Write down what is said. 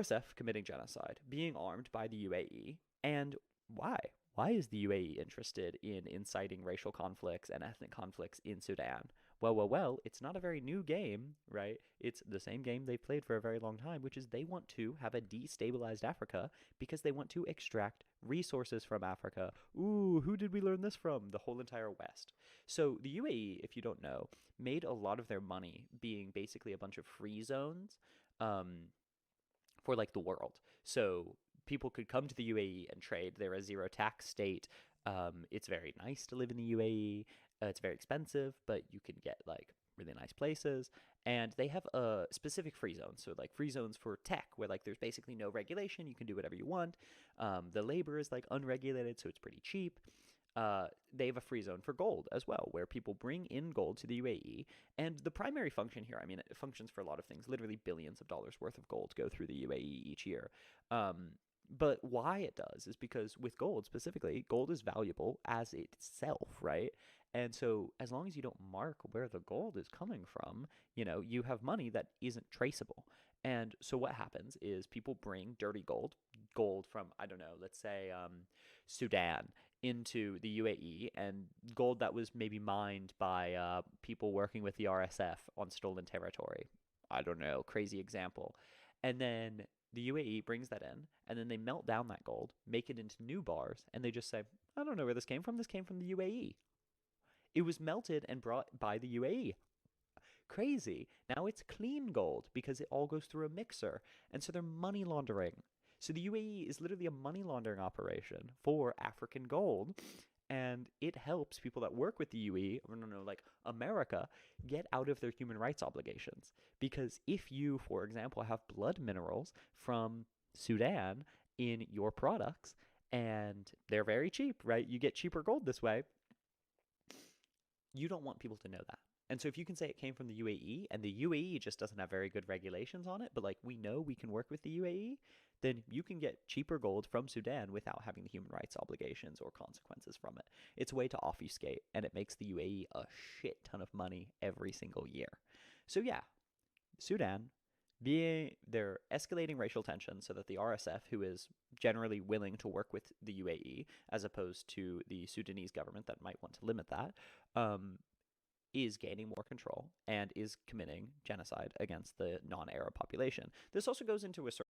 RSF committing genocide, being armed by the UAE, and why? Why is the UAE interested in inciting racial conflicts and ethnic conflicts in Sudan? Well, it's not a very new game, right? It's the same game they've played for a very long time, which is they want to have a destabilized Africa because they want to extract resources from Africa. Ooh, who did we learn this from? The whole entire West. So the UAE, if you don't know, made a lot of their money being basically a bunch of free zones um, for like the world. So people could come to the UAE and trade. They're a zero tax state. It's very nice to live in the UAE. It's very expensive, but you can get like really nice places. And they have a specific free zone. So like free zones for tech, where like there's basically no regulation. You can do whatever you want. The labor is like unregulated, so it's pretty cheap. They have a free zone for gold as well, where people bring in gold to the UAE. And the primary function here, I mean, it functions for a lot of things. Literally billions of dollars worth of gold go through the UAE each year. But why it does is because with gold specifically, gold is valuable as itself, right? And so as long as you don't mark where the gold is coming from, you have money that isn't traceable. And so what happens is people bring dirty gold from, I don't know, let's say Sudan into the UAE, and gold that was maybe mined by people working with the RSF on stolen territory. I don't know, crazy example. And then the UAE brings that in, and then they melt down that gold, make it into new bars, and they just say, I don't know where this came from. This came from the UAE. It was melted and brought by the UAE. Crazy. Now it's clean gold because it all goes through a mixer. And so they're money laundering. So the UAE is literally a money laundering operation for African gold. And it helps people that work with the UAE, or no, like America, get out of their human rights obligations. Because if you, for example, have blood minerals from Sudan in your products, and they're very cheap, right? You get cheaper gold this way. You don't want people to know that. And so if you can say it came from the UAE and the UAE just doesn't have very good regulations on it, but like we know we can work with the UAE, then you can get cheaper gold from Sudan without having the human rights obligations or consequences from it. It's a way to obfuscate, and it makes the UAE a shit ton of money every single year. So yeah, Sudan, they're escalating racial tensions so that the RSF, who is generally willing to work with the UAE as opposed to the Sudanese government that might want to limit that, is gaining more control and is committing genocide against the non-Arab population. This also goes into a